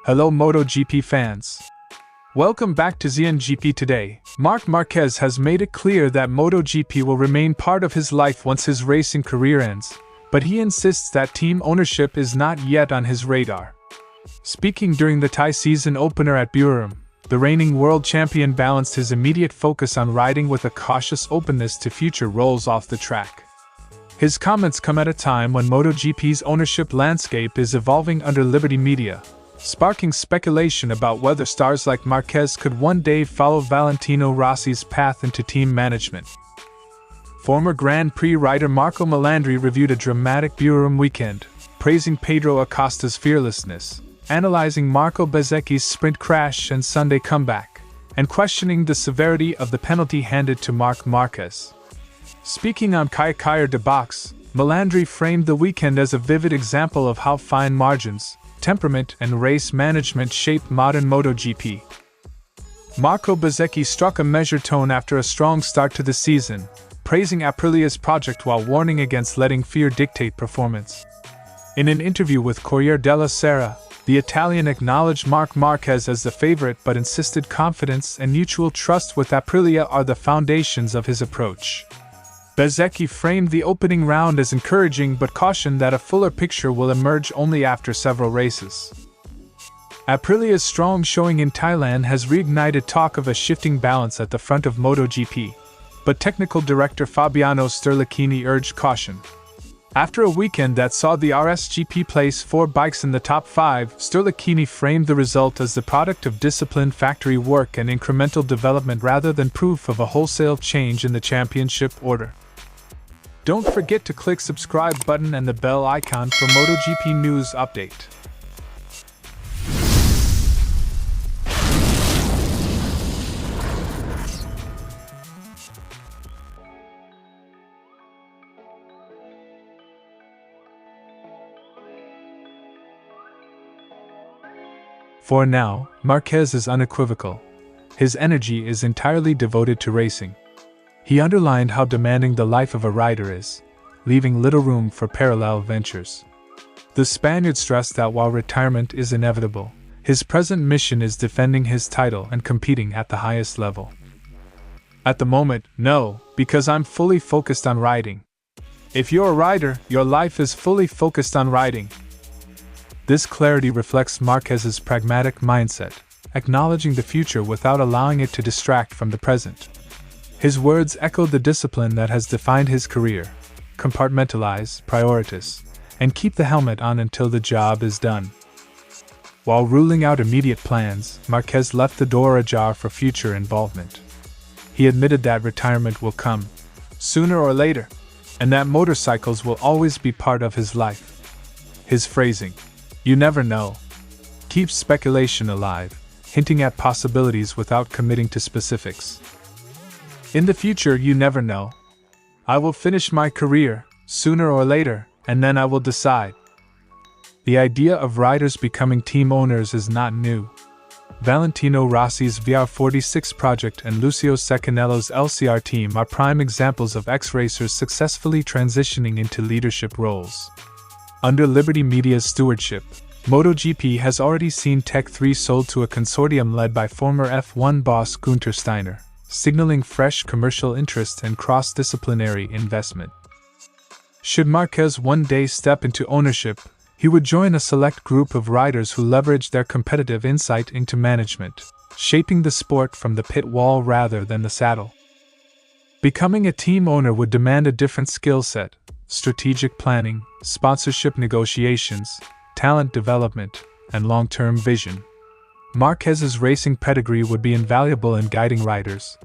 Hello MotoGP fans. Welcome back to ZNGP Today. Marc Marquez has made it clear that MotoGP will remain part of his life once his racing career ends, but he insists that team ownership is not yet on his radar. Speaking during the Thai season opener at Buriram, the reigning world champion balanced his immediate focus on riding with a cautious openness to future roles off the track. His comments come at a time when MotoGP's ownership landscape is evolving under Liberty Media, sparking speculation about whether stars like Marquez could one day follow Valentino Rossi's path into team management. Former Grand Prix rider Marco Melandri reviewed a dramatic Buriram weekend, praising Pedro Acosta's fearlessness, analyzing Marco Bezzecchi's sprint crash and Sunday comeback, and questioning the severity of the penalty handed to Marc Marquez. Speaking on Chiacchiere da Box, Melandri framed the weekend as a vivid example of how fine margins, temperament and race management shape modern MotoGP. Marco Bezzecchi struck a measured tone after a strong start to the season, praising Aprilia's project while warning against letting fear dictate performance. In an interview with Corriere della Sera, the Italian acknowledged Marc Marquez as the favorite but insisted confidence and mutual trust with Aprilia are the foundations of his approach. Bezzechi framed the opening round as encouraging but cautioned that a fuller picture will emerge only after several races. Aprilia's strong showing in Thailand has reignited talk of a shifting balance at the front of MotoGP, but technical director Fabiano Sterlicchini urged caution. After a weekend that saw the RSGP place 4 bikes in the top 5, Sterlicchini framed the result as the product of disciplined factory work and incremental development rather than proof of a wholesale change in the championship order. Don't forget to click subscribe button and the bell icon for MotoGP news update. For now, Marquez is unequivocal. His energy is entirely devoted to racing. He underlined how demanding the life of a rider is, leaving little room for parallel ventures. The Spaniard stressed that while retirement is inevitable, his present mission is defending his title and competing at the highest level. At the moment, no, because I'm fully focused on riding. If you're a rider, your life is fully focused on riding. This clarity reflects Marquez's pragmatic mindset, acknowledging the future without allowing it to distract from the present. His words echoed the discipline that has defined his career: compartmentalize, prioritize, and keep the helmet on until the job is done. While ruling out immediate plans, Marquez left the door ajar for future involvement. He admitted that retirement will come, sooner or later, and that motorcycles will always be part of his life. His phrasing, "You never know," keeps speculation alive, hinting at possibilities without committing to specifics. In the future, you never know. I will finish my career, sooner or later, and then I will decide. The idea of riders becoming team owners is not new. Valentino Rossi's VR46 project and Lucio Cecchinello's LCR team are prime examples of ex-racers successfully transitioning into leadership roles. Under Liberty Media's stewardship, MotoGP has already seen Tech 3 sold to a consortium led by former F1 boss Günther Steiner, signaling fresh commercial interest and cross-disciplinary investment. Should Marquez one day step into ownership, he would join a select group of riders who leverage their competitive insight into management, shaping the sport from the pit wall rather than the saddle. Becoming a team owner would demand a different skill set: strategic planning, sponsorship negotiations, talent development, and long-term vision. Marquez's racing pedigree would be invaluable in guiding riders,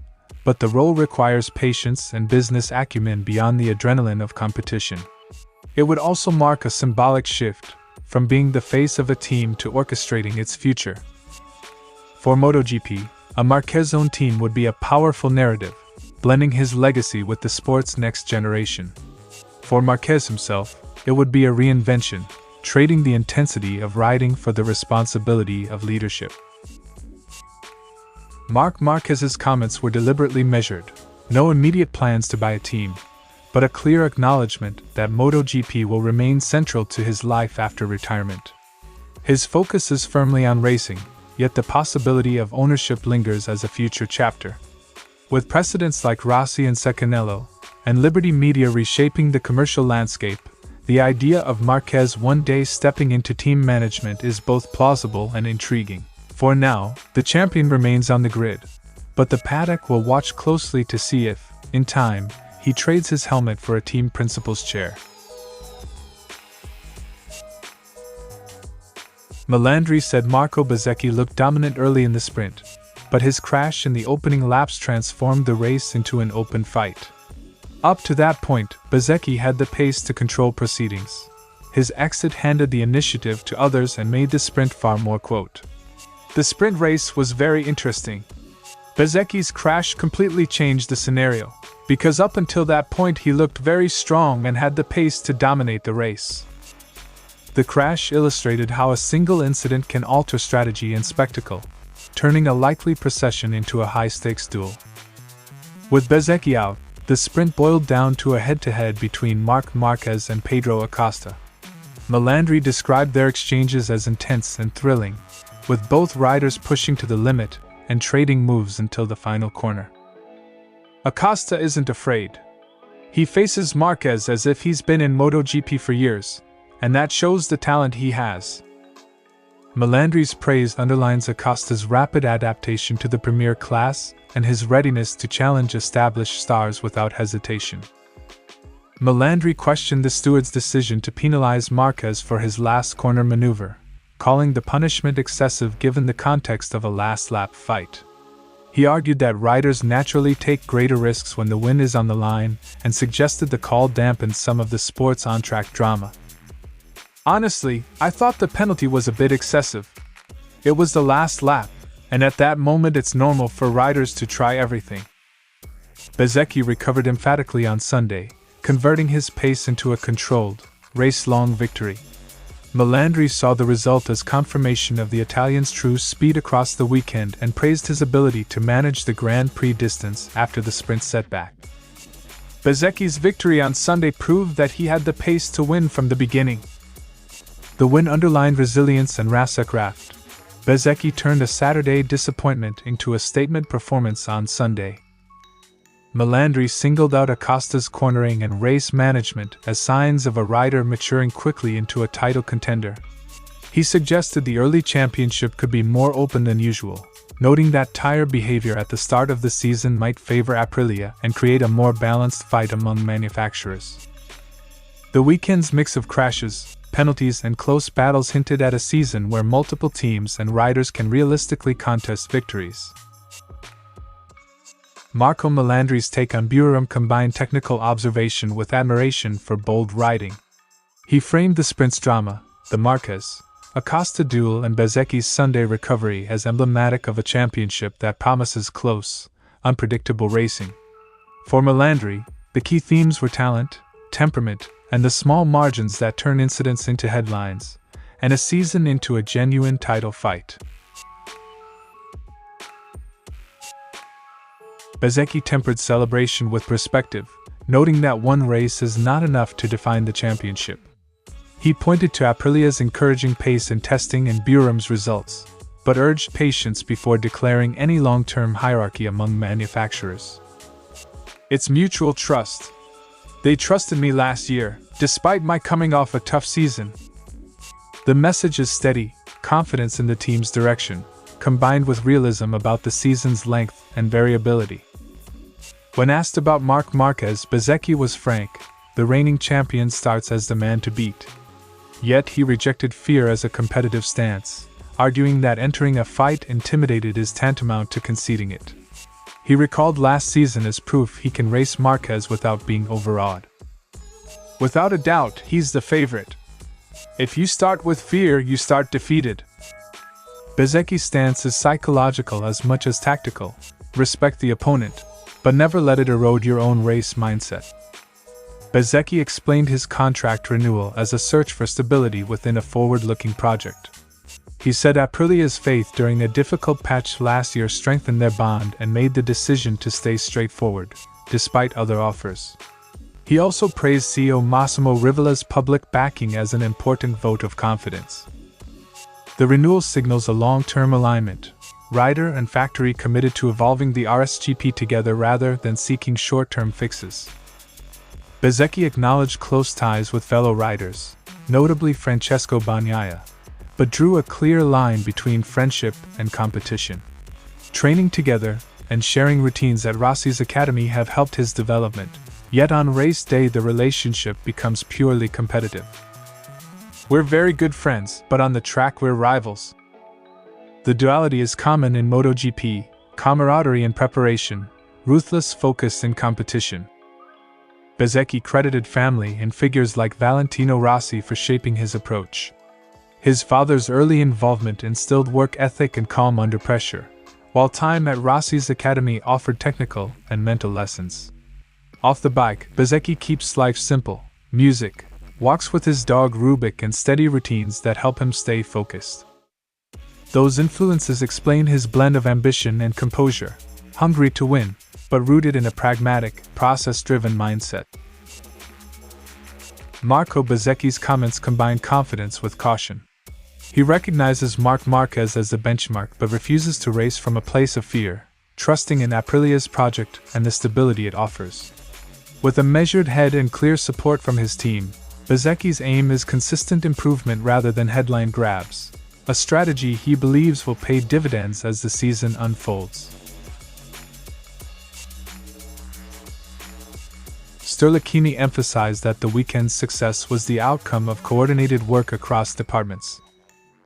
but the role requires patience and business acumen beyond the adrenaline of competition. It would also mark a symbolic shift, from being the face of a team to orchestrating its future. For MotoGP, a Marquez-owned team would be a powerful narrative, blending his legacy with the sport's next generation. For Marquez himself, it would be a reinvention, trading the intensity of riding for the responsibility of leadership. Marc Marquez's comments were deliberately measured, no immediate plans to buy a team, but a clear acknowledgement that MotoGP will remain central to his life after retirement. His focus is firmly on racing, yet the possibility of ownership lingers as a future chapter. With precedents like Rossi and Cecchinello, and Liberty Media reshaping the commercial landscape, the idea of Marquez one day stepping into team management is both plausible and intriguing. For now, the champion remains on the grid, but the paddock will watch closely to see if, in time, he trades his helmet for a team principal's chair. Melandri said Marco Bezzecchi looked dominant early in the sprint, but his crash in the opening laps transformed the race into an open fight. Up to that point, Bezzecchi had the pace to control proceedings. His exit handed the initiative to others and made the sprint far more quote. The sprint race was very interesting. Bezzecchi's crash completely changed the scenario, because up until that point he looked very strong and had the pace to dominate the race. The crash illustrated how a single incident can alter strategy and spectacle, turning a likely procession into a high-stakes duel. With Bezzecchi out, the sprint boiled down to a head-to-head between Marc Marquez and Pedro Acosta. Melandri described their exchanges as intense and thrilling, with both riders pushing to the limit and trading moves until the final corner. Acosta isn't afraid. He faces Marquez as if he's been in MotoGP for years, and that shows the talent he has. Melandri's praise underlines Acosta's rapid adaptation to the premier class and his readiness to challenge established stars without hesitation. Melandri questioned the steward's decision to penalize Marquez for his last corner maneuver, calling the punishment excessive given the context of a last-lap fight. He argued that riders naturally take greater risks when the win is on the line and suggested the call dampened some of the sport's on-track drama. Honestly, I thought the penalty was a bit excessive. It was the last lap, and at that moment it's normal for riders to try everything. Bezzechi recovered emphatically on Sunday, converting his pace into a controlled, race-long victory. Melandri saw the result as confirmation of the Italian's true speed across the weekend and praised his ability to manage the Grand Prix distance after the sprint setback. Bezzechi's victory on Sunday proved that he had the pace to win from the beginning. The win underlined resilience and racecraft. Bezzechi turned a Saturday disappointment into a statement performance on Sunday. Melandri singled out Acosta's cornering and race management as signs of a rider maturing quickly into a title contender. He suggested the early championship could be more open than usual, noting that tire behavior at the start of the season might favor Aprilia and create a more balanced fight among manufacturers. The weekend's mix of crashes, penalties and close battles hinted at a season where multiple teams and riders can realistically contest victories. Marco Melandri's take on Buriram combined technical observation with admiration for bold riding. He framed the sprint's drama, the Marquez, Acosta duel and Bezzecchi's Sunday recovery as emblematic of a championship that promises close, unpredictable racing. For Melandri, the key themes were talent, temperament, and the small margins that turn incidents into headlines, and a season into a genuine title fight. Bezzechi tempered celebration with perspective, noting that one race is not enough to define the championship. He pointed to Aprilia's encouraging pace in testing and Buriram's results, but urged patience before declaring any long-term hierarchy among manufacturers. It's mutual trust. They trusted me last year, despite my coming off a tough season. The message is steady, confidence in the team's direction, combined with realism about the season's length and variability. When asked about Marc Marquez, Bezzecchi was frank. The reigning champion starts as the man to beat. Yet he rejected fear as a competitive stance, arguing that entering a fight intimidated is tantamount to conceding it. He recalled last season as proof he can race Marquez without being overawed. Without a doubt, he's the favorite. If you start with fear, you start defeated. Bezzecchi's stance is psychological as much as tactical. Respect the opponent, but never let it erode your own race mindset. Bezzecchi explained his contract renewal as a search for stability within a forward-looking project. He said Aprilia's faith during a difficult patch last year strengthened their bond and made the decision to stay straightforward, despite other offers. He also praised CEO Massimo Rivola's public backing as an important vote of confidence. The renewal signals a long-term alignment. Rider and factory committed to evolving the RSGP together rather than seeking short-term fixes. Bezzechi acknowledged close ties with fellow riders, notably Francesco Bagnaia, but drew a clear line between friendship and competition. Training together and sharing routines at Rossi's academy have helped his development, yet on race day the relationship becomes purely competitive. We're very good friends, but on the track we're rivals. The duality is common in MotoGP, camaraderie in preparation, ruthless focus in competition. Bezzechi credited family and figures like Valentino Rossi for shaping his approach. His father's early involvement instilled work ethic and calm under pressure, while time at Rossi's academy offered technical and mental lessons. Off the bike, Bezzechi keeps life simple: music, walks with his dog Rubik, and steady routines that help him stay focused. Those influences explain his blend of ambition and composure, hungry to win, but rooted in a pragmatic, process-driven mindset. Marco Bezzecchi's comments combine confidence with caution. He recognizes Marc Marquez as the benchmark but refuses to race from a place of fear, trusting in Aprilia's project and the stability it offers. With a measured head and clear support from his team, Bezzecchi's aim is consistent improvement rather than headline grabs, a strategy he believes will pay dividends as the season unfolds. Sterlachini emphasized that the weekend's success was the outcome of coordinated work across departments.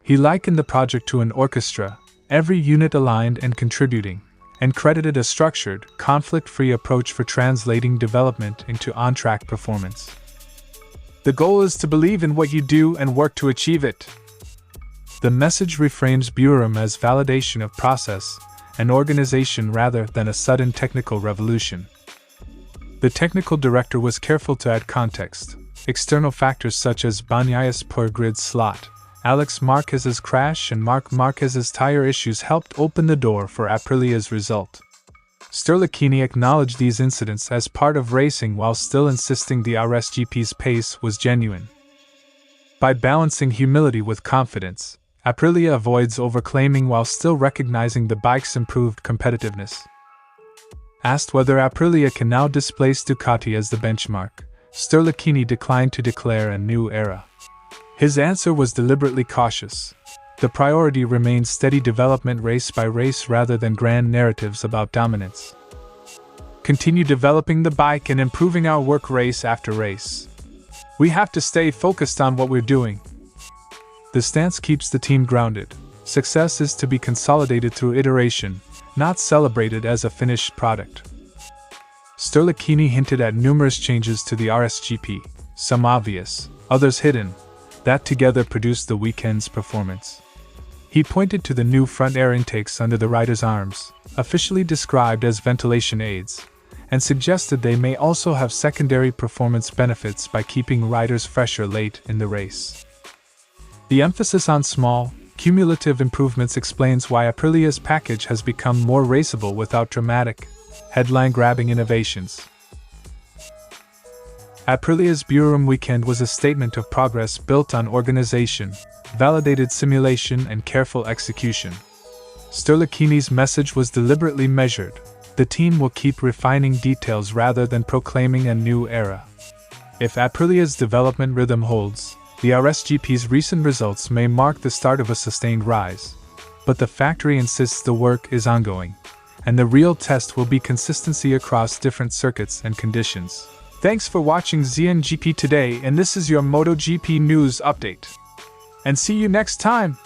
He likened the project to an orchestra, every unit aligned and contributing, and credited a structured, conflict-free approach for translating development into on-track performance. The goal is to believe in what you do and work to achieve it. The message reframes Buriram as validation of process and organization rather than a sudden technical revolution. The technical director was careful to add context. External factors such as Bagnaia's poor grid slot, Alex Marquez's crash, and Marc Marquez's tire issues helped open the door for Aprilia's result. Sterlachini acknowledged these incidents as part of racing while still insisting the RSGP's pace was genuine. By balancing humility with confidence, Aprilia avoids overclaiming while still recognizing the bike's improved competitiveness. Asked whether Aprilia can now displace Ducati as the benchmark, Sterlachini declined to declare a new era. His answer was deliberately cautious. The priority remains steady development race by race rather than grand narratives about dominance. Continue developing the bike and improving our work race after race. We have to stay focused on what we're doing. The stance keeps the team grounded. Success is to be consolidated through iteration, not celebrated as a finished product. Sterlachini hinted at numerous changes to the RSGP, some obvious, others hidden, that together produced the weekend's performance. He pointed to the new front air intakes under the rider's arms, officially described as ventilation aids, and suggested they may also have secondary performance benefits by keeping riders fresher late in the race. The emphasis on small, cumulative improvements explains why Aprilia's package has become more raceable without dramatic, headline-grabbing innovations. Aprilia's Buriram weekend was a statement of progress built on organization, validated simulation, and careful execution. Sterlachini's message was deliberately measured. The team will keep refining details rather than proclaiming a new era. If Aprilia's development rhythm holds, the RSGP's recent results may mark the start of a sustained rise. But the factory insists the work is ongoing, and the real test will be consistency across different circuits and conditions. Thanks for watching ZNGP Today, and this is your MotoGP news update. And see you next time!